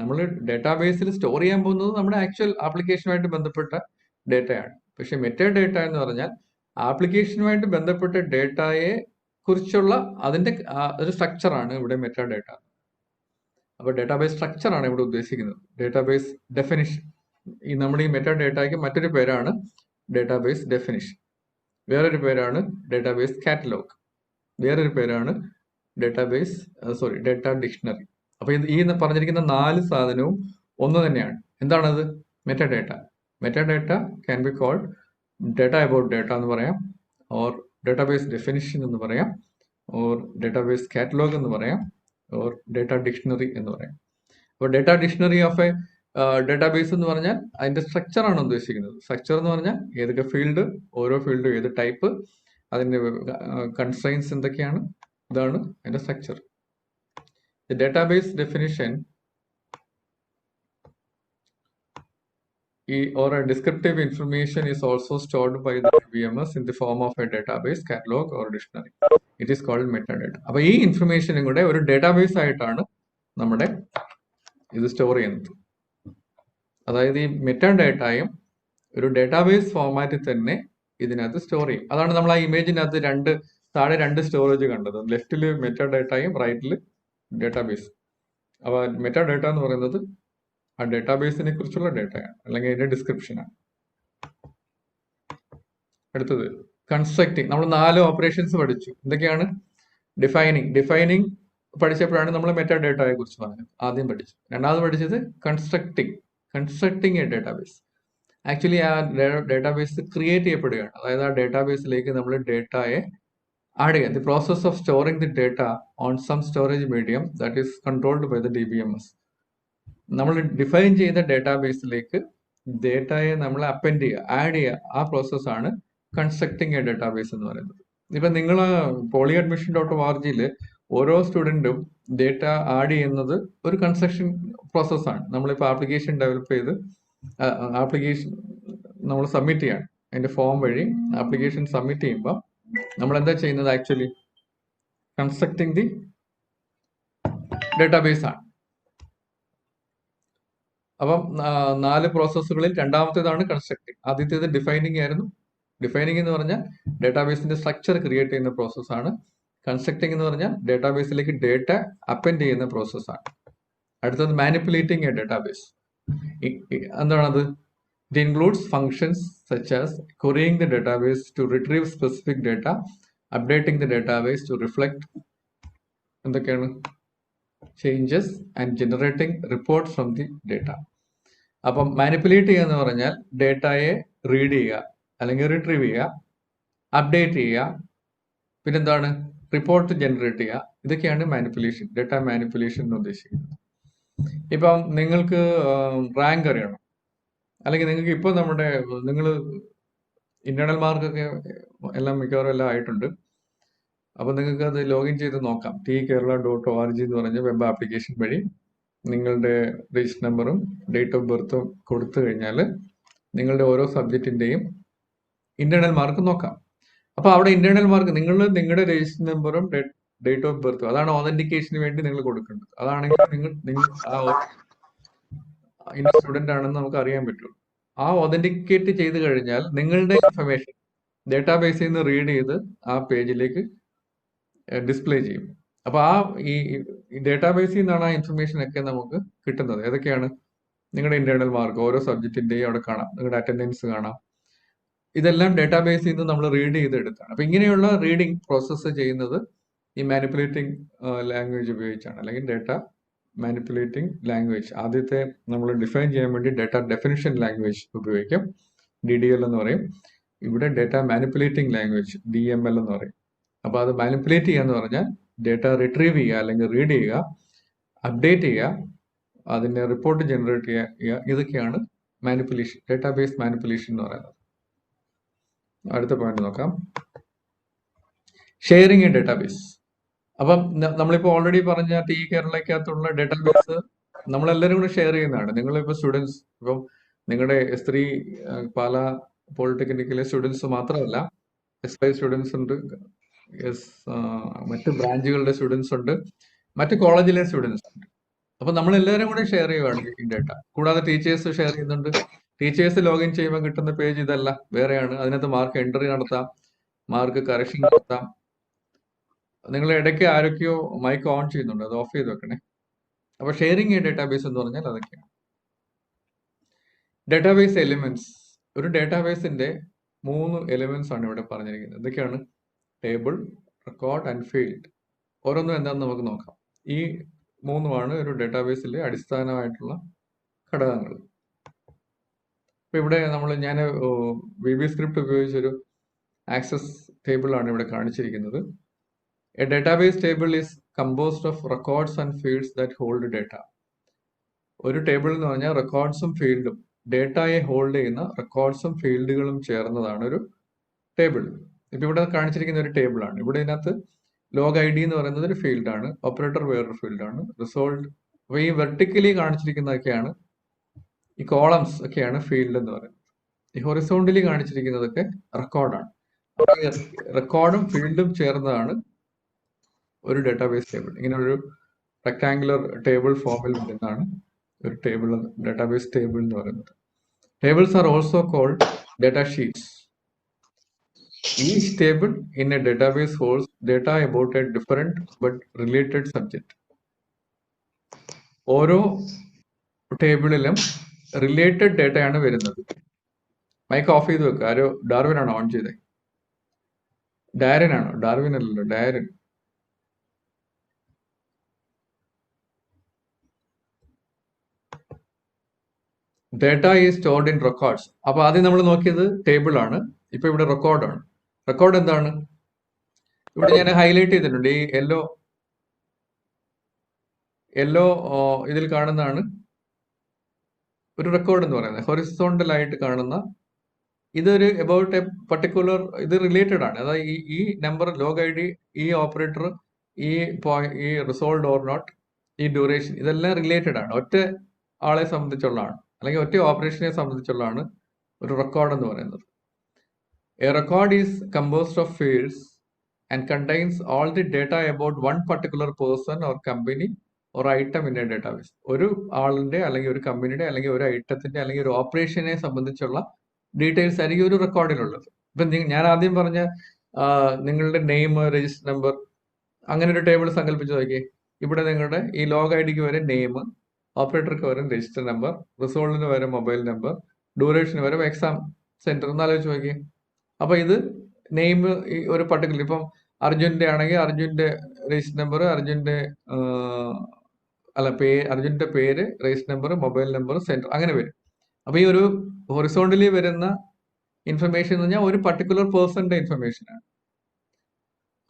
നമ്മൾ ഡേറ്റാബേസിൽ സ്റ്റോർ ചെയ്യാൻ പോകുന്നത് നമ്മുടെ ആക്ച്വൽ ആപ്ലിക്കേഷനുമായിട്ട് ബന്ധപ്പെട്ട ഡേറ്റയാണ്. പക്ഷെ മെറ്റാ ഡേറ്റ എന്ന് പറഞ്ഞാൽ ആപ്ലിക്കേഷനുമായിട്ട് ബന്ധപ്പെട്ട ഡേറ്റയെ കുറിച്ചുള്ള അതിന്റെ ഒരു സ്ട്രക്ചറാണ് ഇവിടെ മെറ്റാ ഡേറ്റ. അപ്പോൾ ഡേറ്റാബേസ് സ്ട്രക്ചറാണ് ഇവിടെ ഉദ്ദേശിക്കുന്നത്. ഡേറ്റാബേസ് ഡെഫിനിഷൻ, ഈ നമ്മുടെ ഈ മെറ്റാ ഡേറ്റയ്ക്ക് മറ്റൊരു പേരാണ് ഡേറ്റാബേസ് ഡെഫിനിഷൻ, വേറൊരു പേരാണ് ഡേറ്റാബേസ് കാറ്റലോഗ്, വേറൊരു പേരാണ് ഡേറ്റ ഡിക്ഷണറി. അപ്പൊ ഈ പറഞ്ഞിരിക്കുന്ന 4 സാധനവും ഒന്ന് തന്നെയാണ്. എന്താണത്? Metadata. Metadata can be called data about data എന്ന് പറയാം, ഓർ ഡേറ്റാബേസ് ഡെഫിനിഷൻ എന്ന് പറയാം, ഓർ ഡേറ്റാബേസ് കാറ്റലോഗ് എന്ന് പറയാം, ഓർ ഡേറ്റ ഡിക്ഷണറി എന്ന് പറയാം. അപ്പോൾ data dictionary of A database എന്ന് പറഞ്ഞാൽ അതിന്റെ സ്ട്രക്ചറാണ് ഉദ്ദേശിക്കുന്നത്. സ്ട്രക്ചർ എന്ന് പറഞ്ഞാൽ ഏതൊക്കെ ഫീൽഡ്, ഓരോ ഫീൽഡും ഏത് ടൈപ്പ്, അതിന്റെ കൺസ്ട്രെയിൻസ് എന്തൊക്കെയാണ്, ഇതാണ് അതിന്റെ structure. The database definition or a descriptive information is also stored by the DBMS in the form of a database, catalog or dictionary. It is called metadata. അപ്പോൾ ഈ ഇൻഫർമേഷനും കൂടെ ഒരു ഡേറ്റാബേസ് ആയിട്ടാണ് നമ്മുടെ ഇത് സ്റ്റോർ ചെയ്യുന്നത്. അതായത് ഈ മെറ്റാഡേറ്റയും ഒരു ഡേറ്റാബേസ് ഫോമാറ്റിൽ തന്നെ ഇതിനകത്ത് സ്റ്റോർ ചെയ്യും. അതാണ് നമ്മൾ ആ ഇമേജിനകത്ത് താഴെ 2 സ്റ്റോറേജ് കണ്ടത്. ലെഫ്റ്റിൽ മെറ്റാഡേറ്റയും റൈറ്റിൽ ഡേറ്റാബേസ്. അപ്പോൾ മെറ്റാഡേറ്റ എന്ന് പറയുന്നത് ആ ഡേറ്റാബേസിനെ കുറിച്ചുള്ള ഡേറ്റയാണ്, അല്ലെങ്കിൽ അതിന്റെ ഡിസ്ക്രിപ്ഷനാണ്. അടുത്തത് കൺസ്ട്രക്റ്റിംഗ്. നമ്മൾ 4 ഓപ്പറേഷൻസ് പഠിച്ചു. എന്തൊക്കെയാണ്? ഡിഫൈനിങ് പഠിച്ചപ്പോഴാണ് നമ്മൾ മെറ്റാഡേറ്റയെ കുറിച്ച് പറഞ്ഞത്, ആദ്യം പഠിച്ചു. രണ്ടാമത് പഠിച്ചത് കൺസ്ട്രക്റ്റിംഗ് എ ഡേറ്റാബേസ്. ആക്ച്വലി ആ ഡേറ്റാബേസ് ക്രിയേറ്റ് ചെയ്യപ്പെടുകയാണ്. അതായത് ആ ഡേറ്റാബേസിലേക്ക് നമ്മൾ ഡേറ്റയെ add again the process of storing the data on some storage medium that is controlled by the DBMS. നമ്മൾ ഡിഫൈൻ ചെയ്ത ഡേറ്റാബേസിലേക്ക് ഡേറ്റയെ നമ്മൾ അപ്പെൻഡ് ചെയ്യുക, ആഡ് ചെയ്യുക, ആ പ്രോസസ്സാണ് കൺസ്ട്രക്റ്റിംഗ് എ ഡേറ്റാബേസ് എന്ന് പറയുന്നത്. ഇപ്പം നിങ്ങൾ polyadmission.org ഓരോ സ്റ്റുഡൻറ്റും ഡേറ്റ ആഡ് ചെയ്യുന്നത് ഒരു കൺസ്ട്രക്ഷൻ പ്രോസസ്സാണ്. നമ്മളിപ്പോൾ ആപ്ലിക്കേഷൻ ഡെവലപ്പ് ചെയ്ത് ആപ്ലിക്കേഷൻ നമ്മൾ സബ്മിറ്റ് ചെയ്യാണ്. അതിന്റെ ഫോം വഴി ആപ്ലിക്കേഷൻ സബ്മിറ്റ് ചെയ്യുമ്പോൾ നമ്മൾ എന്താ ചെയ്യുന്നത്? ആക്ച്വലി കൺസ്ട്രക്റ്റിംഗ് ദി ഡേറ്റാബേസ് ആണ്. അപ്പം 4 പ്രോസസ്സുകളിൽ രണ്ടാമത്തേതാണ് കൺസ്ട്രക്റ്റിംഗ്. ആദ്യത്തേത് ഡിഫൈനിങ് ആയിരുന്നു. ഡിഫൈനിങ് എന്ന് പറഞ്ഞാൽ ഡേറ്റാബേസിന്റെ സ്ട്രക്ചർ ക്രിയേറ്റ് ചെയ്യുന്ന പ്രോസസ്സാണ്. കൺസ്ട്രക്റ്റിംഗ് എന്ന് പറഞ്ഞാൽ ഡേറ്റാബേസിലേക്ക് ഡേറ്റ അപ്പെൻഡ് ചെയ്യുന്ന പ്രോസസ്സാണ്. അടുത്തത് മാനിപ്പുലേറ്റിംഗ് എ ഡേറ്റാബേസ്. എന്താണത്? It includes functions such as querying the database to retrieve specific data, updating the database to reflect changes, and generating reports from the data. അപ്പം manipulate ചെയ്യുക എന്ന് പറഞ്ഞാൽ ഡേറ്റയെ റീഡ് ചെയ്യുക അല്ലെങ്കിൽ റിട്രീവ് ചെയ്യുക, അപ്ഡേറ്റ് ചെയ്യുക, പിന്നെന്താണ് റിപ്പോർട്ട് ജനറേറ്റ് ചെയ്യുക. ഇതൊക്കെയാണ് മാനിപ്പുലേഷൻ, ഡേറ്റ മാനിപ്പുലേഷൻ എന്ന് ഉദ്ദേശിക്കുന്നത്. ഇപ്പം നിങ്ങൾക്ക് റാങ്ക് അറിയണം, അല്ലെങ്കിൽ നിങ്ങൾക്ക് ഇപ്പോൾ നിങ്ങൾ ഇന്റേണൽ മാർക്കൊക്കെ എല്ലാം മിക്കവാറും എല്ലാം ആയിട്ടുണ്ട്. അപ്പോൾ നിങ്ങൾക്ക് അത് ലോഗിൻ ചെയ്ത് നോക്കാം. tkerala.org എന്ന് പറഞ്ഞ വെബ് ആപ്ലിക്കേഷൻ വഴി നിങ്ങളുടെ രജിസ്റ്റർ നമ്പറും ഡേറ്റ് ഓഫ് ബർത്തും കൊടുത്തു കഴിഞ്ഞാൽ നിങ്ങളുടെ ഓരോ സബ്ജക്റ്റിന്റെയും ഇന്റേണൽ മാർക്ക് നോക്കാം. അപ്പോൾ അവിടെ ഇന്റേണൽ മാർക്ക് നിങ്ങളുടെ രജിസ്റ്റർ നമ്പറും ഡേറ്റ് ഓഫ് ബർത്തും, അതാണ് ഓതന്റിക്കേഷന് വേണ്ടി നിങ്ങൾ കൊടുക്കേണ്ടത്. അതാണെങ്കിൽ നിങ്ങൾ ഇന്ന സ്റ്റുഡന്റ് ആണെന്ന് നമുക്ക് അറിയാൻ പറ്റും. ആ ഒതന്റിക്കേറ്റ് ചെയ്ത് കഴിഞ്ഞാൽ നിങ്ങളുടെ ഇൻഫർമേഷൻ ഡേറ്റാബേസിൽ നിന്ന് റീഡ് ചെയ്ത് ആ പേജിലേക്ക് ഡിസ്പ്ലേ ചെയ്യും. അപ്പൊ ഈ ഡേറ്റാബേസിൽ നിന്നാണ് ആ ഇൻഫർമേഷൻ ഒക്കെ നമുക്ക് കിട്ടുന്നത്. ഏതൊക്കെയാണ്? നിങ്ങളുടെ ഇന്റേണൽ മാർക്ക്, ഓരോ സബ്ജക്റ്റിന്റെയും അവിടെ കാണാം, നിങ്ങളുടെ അറ്റൻഡൻസ് കാണാം, ഇതെല്ലാം ഡേറ്റാബേസിൽ നിന്ന് നമ്മൾ റീഡ് ചെയ്തെടുത്താണ്. അപ്പൊ ഇങ്ങനെയുള്ള റീഡിങ് പ്രോസസ്സ് ചെയ്യുന്നത് ഈ മാനിപ്പുലേറ്റിംഗ് ലാംഗ്വേജ് ഉപയോഗിച്ചാണ്, അല്ലെങ്കിൽ ഡേറ്റ മാനിപ്പുലേറ്റിംഗ് ലാംഗ്വേജ്. ആദ്യത്തെ നമ്മൾ ഡിഫൈൻ ചെയ്യാൻ വേണ്ടി ഡേറ്റ ഡെഫിനിഷൻ ലാംഗ്വേജ് ഉപയോഗിക്കും, DDL എന്ന് പറയും. ഇവിടെ ഡേറ്റ മാനിപ്പുലേറ്റിംഗ് ലാംഗ്വേജ് DML എന്ന് പറയും. അപ്പോൾ അത് മാനിപ്പുലേറ്റ് ചെയ്യുക എന്ന് പറഞ്ഞാൽ ഡേറ്റ റിട്രീവ് ചെയ്യുക അല്ലെങ്കിൽ റീഡ് ചെയ്യുക, അപ്ഡേറ്റ് ചെയ്യുക, അതിന്റെ റിപ്പോർട്ട് ജനറേറ്റ് ചെയ്യുക. ഇതൊക്കെയാണ് മാനിപ്പുലേഷൻ, ഡേറ്റാബേസ് മാനിപ്പുലേഷൻ എന്ന് പറയുന്നത്. അടുത്ത പോയിന്റ് നോക്കാം, ഷെയറിംഗ് ഇൻ ഡേറ്റാബേസ്. അപ്പം നമ്മളിപ്പോൾ ഓൾറെഡി പറഞ്ഞ ടി കേരളയ്ക്കകത്തുള്ള ഡേറ്റാബേസ് നമ്മളെല്ലാവരും കൂടെ ഷെയർ ചെയ്യുന്നതാണ്. നിങ്ങളിപ്പോൾ സ്റ്റുഡൻസ്, ഇപ്പം നിങ്ങളുടെ S3 പാല പോളിടെക്നിക്കിലെ സ്റ്റുഡൻസ് മാത്രമല്ല, SY സ്റ്റുഡൻസ് ഉണ്ട്, മറ്റ് ബ്രാഞ്ചുകളുടെ സ്റ്റുഡൻസ് ഉണ്ട്, മറ്റ് കോളേജിലെ സ്റ്റുഡൻസ് ഉണ്ട്. അപ്പൊ നമ്മൾ എല്ലാവരും കൂടെ ഷെയർ ചെയ്യുകയാണ് ഈ ഡേറ്റ. കൂടാതെ ടീച്ചേഴ്സ് ഷെയർ ചെയ്യുന്നുണ്ട്. ടീച്ചേഴ്സ് ലോഗിൻ ചെയ്യുമ്പോൾ കിട്ടുന്ന പേജ് ഇതല്ല, വേറെയാണ്. അതിനകത്ത് മാർക്ക് എൻട്രി നടത്താം, മാർക്ക് കറക്ഷൻ നടത്താം. നിങ്ങൾ ഇടയ്ക്ക് ആരൊക്കെയോ മൈക്ക് ഓൺ ചെയ്യുന്നുണ്ട്, അത് ഓഫ് ചെയ്ത് വെക്കണേ. അപ്പൊ ഷെയറിംഗ് എ ഡേറ്റാബേസ് എന്ന് പറഞ്ഞാൽ അതൊക്കെയാണ്. Database elements. ഒരു ഡേറ്റാബേസിന്റെ 3 എലിമെന്റ്സ് ആണ് ഇവിടെ പറഞ്ഞിരിക്കുന്നത്. എന്തൊക്കെയാണ്? Table, record and field. ഓരോന്നും എന്താണെന്ന് നമുക്ക് നോക്കാം. ഈ 3മാണ് ഒരു ഡേറ്റാബേസിലെ അടിസ്ഥാനമായിട്ടുള്ള ഘടകങ്ങൾ. ഇപ്പൊ ഇവിടെ ഞാൻ VB സ്ക്രിപ്റ്റ് ഉപയോഗിച്ചൊരു ആക്സസ് ടേബിൾ ആണ് ഇവിടെ കാണിച്ചിരിക്കുന്നത്. A database table is composed of records and fields that hold data. ഒരു ടേബിൾ എന്ന് പറഞ്ഞാൽ റെക്കോർഡ്സും ഫീൽഡും, ഡേറ്റയെ ഹോൾഡ് ചെയ്യുന്ന റെക്കോർഡ്സും ഫീൽഡുകളും ചേർന്നതാണ് ഒരു ടേബിൾ. ഇപ്പൊ ഇവിടെ കാണിച്ചിരിക്കുന്ന ഒരു ടേബിൾ ആണ്. ഇവിടെ ഇതിനകത്ത് ലോഗ് ID എന്ന് പറയുന്നത് ഒരു ഫീൽഡാണ്, ഓപ്പറേറ്റർ വേറൊരു ഫീൽഡാണ്, റിസോൾട്ട്. അപ്പൊ ഈ വെർട്ടിക്കലി കാണിച്ചിരിക്കുന്നതൊക്കെയാണ്, ഈ കോളംസ് ഒക്കെയാണ് ഫീൽഡ് എന്ന് പറയുന്നത്. ഈ ഹൊറിസോണ്ടലി കാണിച്ചിരിക്കുന്നതൊക്കെ റെക്കോർഡാണ്. റെക്കോർഡും ഫീൽഡും ചേർന്നതാണ് ഒരു ഡേറ്റാബേസ് ടേബിൾ. ഇങ്ങനെ ഒരു റെക്ടാങ്കുലർ ടേബിൾ ഫോമിൽ വരുന്നതാണ് ഒരു ടേബിൾ, ഡേറ്റാബേസ് ടേബിൾ എന്ന് പറയുന്നത്. Tables are also called data sheets. Each table in a database holds data about a different but related subject. ഓരോ ടേബിളിലും റിലേറ്റഡ് ഡേറ്റയാണ് വരുന്നത്. മൈക്ക് ഓഫ് ചെയ്ത് വെക്കുക. ആരോ ഡാർവിൻ ആണോ ഓൺ ചെയ്തത്? ഡാരൻ ആണോ? ഡാർവിൻ അല്ലല്ലോ, Darren. Data is stored in records. അപ്പൊ ആദ്യം നമ്മൾ നോക്കിയത് ടേബിൾ ആണ്, ഇപ്പൊ ഇവിടെ റെക്കോർഡാണ്. റെക്കോർഡ് എന്താണ്? ഇവിടെ ഞാൻ ഹൈലൈറ്റ് ചെയ്തിട്ടുണ്ട്. ഈ യെല്ലോ ഇതിൽ കാണുന്നതാണ് ഒരു റെക്കോർഡ് എന്ന് പറയുന്നത്. ഹൊറിസോണ്ടൽ ആയിട്ട് കാണുന്ന ഇതൊരു അബൌട്ട് എ പർട്ടിക്കുലർ, ഇത് റിലേറ്റഡ് ആണ്. അതായത് ഈ നമ്പർ, ലോഗ് ID, ഈ ഓപ്പറേറ്റർ, ഈ റിസോൾവ് ഓർ നോട്ട്, ഈ ഡ്യൂറേഷൻ, ഇതെല്ലാം റിലേറ്റഡ് ആണ്. ഒറ്റ ആളെ സംബന്ധിച്ചുള്ളതാണ്, അല്ലെങ്കിൽ ഒറ്റ ഓപ്പറേഷനെ സംബന്ധിച്ചുള്ളതാണ് ഒരു റെക്കോർഡ് എന്ന് പറയുന്നത്. A record is composed of fields and contains all the data about one particular person or company or item in a database. ഒരു ആളിന്റെ അല്ലെങ്കിൽ ഒരു കമ്പനിയുടെ അല്ലെങ്കിൽ ഒരു ഐറ്റത്തിന്റെ അല്ലെങ്കിൽ ഒരു ഓപ്പറേഷനെ സംബന്ധിച്ചുള്ള ഡീറ്റെയിൽസ് ആയിരിക്കും ഒരു റെക്കോർഡിലുള്ളത്. ഇപ്പൊ ഞാൻ ആദ്യം പറഞ്ഞ നിങ്ങളുടെ നെയിം, രജിസ്റ്റർ നമ്പർ, അങ്ങനെ ഒരു ടേബിൾ സങ്കല്പിച്ച് നോക്കിയേ. ഇവിടെ നിങ്ങളുടെ ഈ ലോഗ് IDക്ക് വരെ നെയിം, ഓപ്പറേറ്റർക്ക് വരെ രജിസ്റ്റർ നമ്പർ, റിസോൾവിന് വരെ മൊബൈൽ നമ്പർ, ഡ്യൂറേഷന് വരെ എക്സാം സെന്റർ എന്ന് ആലോചിച്ച് നോക്കിയേ. അപ്പൊ ഇത് നെയിം ഒരു പർട്ടിക്കുലർ, ഇപ്പം അർജുന്റെ ആണെങ്കിൽ അർജുന്റെ രജിസ്റ്റർ നമ്പർ, അർജുന്റെ അർജുന്റെ പേര്, register number, mobile number, centre, അങ്ങനെ വരും. അപ്പൊ ഈ ഒരു ഹൊറിസോണ്ടലി വരുന്ന ഇൻഫർമേഷൻ എന്ന് പറഞ്ഞാൽ ഒരു പർട്ടിക്കുലർ പേഴ്സന്റെ ഇൻഫർമേഷൻ ആണ്,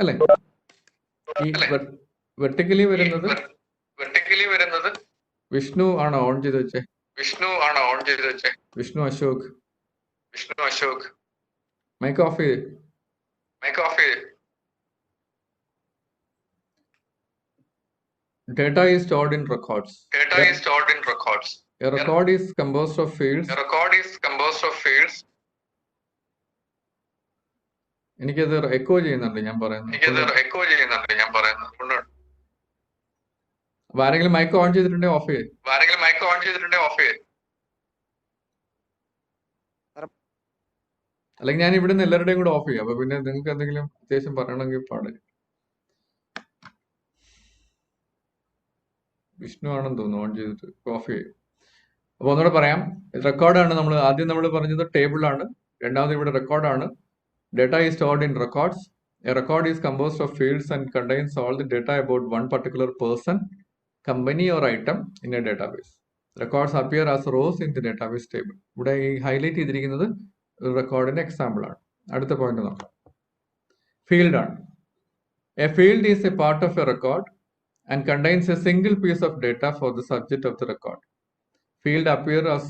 അല്ലെ? ഈ വെർട്ടിക്കലി വരുന്നത് വിഷ്ണു ആണോ ഓൺ ചെയ്ത് വെച്ചേ? വിഷ്ണു അശോക് മൈക്ക് ഓഫ് ചെയ്ത്. Data is stored in records. A record is composed of fields. എനിക്കത് എക്കോ ചെയ്യുന്നുണ്ട് ഞാൻ പറയുന്നത്. ആരെങ്കിലും മൈക്ക് ഓൺ ചെയ്തിട്ടുണ്ടെങ്കിൽ ഓഫ് ചെയ്ത്. അല്ലെങ്കിൽ ഞാൻ ഇവിടുന്ന് എല്ലാവരുടെയും കൂടെ ഓഫ് ചെയ്യാം. അപ്പൊ പിന്നെ നിങ്ങൾക്ക് എന്തെങ്കിലും അത്യാവശ്യം പറയണമെങ്കിൽ പാടില്ല. വിഷ്ണു ആണെന്ന് തോന്നുന്നു ഓൺ ചെയ്തിട്ട് ഓഫ് ചെയ്യും. അപ്പൊ ഒന്നുകൂടെ പറയാം, റെക്കോർഡാണ്. ആദ്യം നമ്മൾ പറഞ്ഞത് ടേബിൾ ആണ്. രണ്ടാമത് ഇവിടെ റെക്കോർഡാണ്. Data is stored in records. A record is composed of fields and contains all the data about one particular person, company or item in a database. Records appear as rows in the database table. ഇവിടെ ഈ highlight ചെയ്തിരിക്കുന്നത് റെക്കോർഡിന്റെ example ആണ്. അടുത്ത point നോക്കാം. Field ആണ്. A field is A part of A record and contains a single piece of data for the subject of the record. Field appear as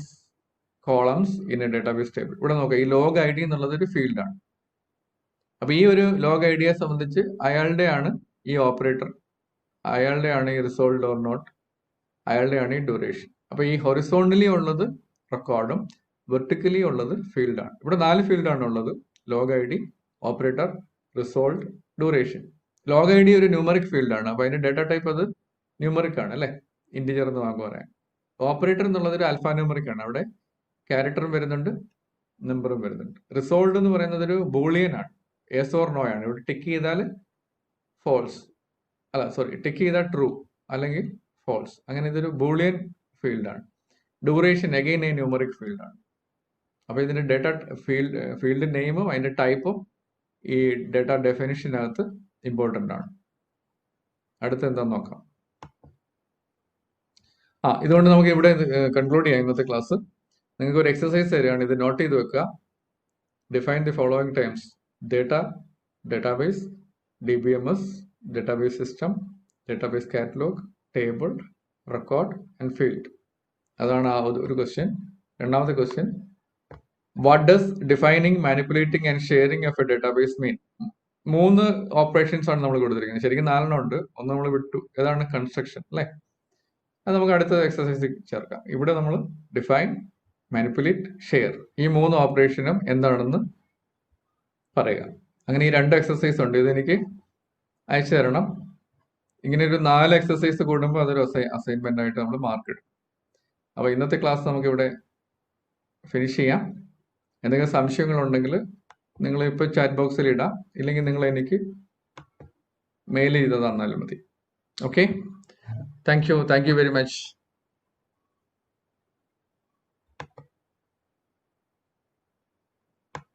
columns in a database table. ഇവിടെ നോക്കാം, ഈ log I D എന്നുള്ളത് ഒരു field ആണ്. അപ്പൊ ഈ ഒരു log I ഡിയെ സംബന്ധിച്ച് അയാളുടെയാണ് ഈ ഓപ്പറേറ്റർ, അയാളുടെയാണ് ഈ റിസോൾവ് ഓർ നോട്ട്, അയാളുടെയാണ് ഈ ഡ്യൂറേഷൻ. അപ്പൊ ഈ ഹൊറിസോണ്ടലി ഉള്ളത് റെക്കോർഡും വെർട്ടിക്കലി ഉള്ളത് ഫീൽഡാണ്. ഇവിടെ 4 ഫീൽഡാണ് ഉള്ളത്: log I D, operator, resolve, duration. Log I D ഒരു ന്യൂമറിക് ഫീൽഡാണ്. അപ്പൊ അതിന്റെ ഡേറ്റ ടൈപ്പ് അത് ന്യൂമറിക് ആണ്, അല്ലെ? ഇന്റിജർ എന്ന് വാങ്ങുക പറയാം. ഓപ്പറേറ്റർ എന്നുള്ളത് ഒരു ആൽഫാ ന്യൂമറിക് ആണ്. അവിടെ ക്യാരക്ടറും വരുന്നുണ്ട്, നമ്പറും വരുന്നുണ്ട്. റിസോൾവ് എന്ന് പറയുന്നത് ഒരു ബൂളിയൻ ആണ്, യെസ് ഓർ നോ ആണ്. ഇവിടെ ടിക്ക് ചെയ്താൽ ഫോൾസ്, ടിക്ക് ചെയ്താൽ ട്രൂ അല്ലെങ്കിൽ ഫോൾസ്. അങ്ങനെ ഇതൊരു ബൂളിയൻ ഫീൽഡാണ്. ഡ്യൂറേഷൻ അഗെയിൻ എ ന്യൂമറിക് ഫീൽഡാണ്. അപ്പൊ ഇതിന്റെ ഡേറ്റ ഫീൽഡ് നെയിമും അതിന്റെ ടൈപ്പും ഈ ഡേറ്റ ഡെഫിനിഷനകത്ത് ഇമ്പോർട്ടൻ്റ് ആണ്. അടുത്ത എന്താന്ന് നോക്കാം. ഇതുകൊണ്ട് നമുക്ക് ഇവിടെ കൺക്ലൂഡ് ചെയ്യാം ഇന്നത്തെ ക്ലാസ്. നിങ്ങൾക്ക് ഒരു എക്സസൈസ് തരികയാണ്, ഇത് നോട്ട് ചെയ്ത് വെക്കുക. Define the following terms: data, database, DBMS, database system, database catalogue, table, record and field. അതാണ് ആ ഒരു ക്വസ്റ്റ്യൻ. രണ്ടാമത്തെ question: what does defining, manipulating and sharing of A database mean? 3 operations ആണ് നമ്മൾ കൊടുത്തിരിക്കുന്നത്. ശരിക്കും 4 ഉണ്ട്, ഒന്ന് നമ്മൾ വിട്ടു. ഏതാണ്? കൺസ്ട്രക്ഷൻ, അല്ലെ? അത് നമുക്ക് അടുത്ത എക്സസൈസിൽ ചേർക്കാം. ഇവിടെ നമ്മൾ ഡിഫൈൻ, മാനിപ്പുലേറ്റ്, ഷെയർ, ഈ 3 ഓപ്പറേഷനും എന്താണെന്ന് പറയുക. അങ്ങനെ ഈ 2 എക്സസൈസ് ഉണ്ട്, ഇതെനിക്ക് അയച്ചു തരണം. ഇങ്ങനെ ഒരു 4 എക്സസൈസ് കൂടുമ്പോൾ അതൊരു അസൈൻമെന്റ് ആയിട്ട് നമ്മൾ മാർക്ക് ഇടും. അപ്പൊ ഇന്നത്തെ ക്ലാസ് നമുക്ക് ഇവിടെ ഫിനിഷ് ചെയ്യാം. എന്തെങ്കിലും സംശയങ്ങളുണ്ടെങ്കിൽ നിങ്ങൾ ഇപ്പോൾ ചാറ്റ് ബോക്സിൽ ഇടാം, ഇല്ലെങ്കിൽ നിങ്ങൾ എനിക്ക് മെയിൽ ചെയ്ത് തന്നാലും മതി. Okay, thank you very much.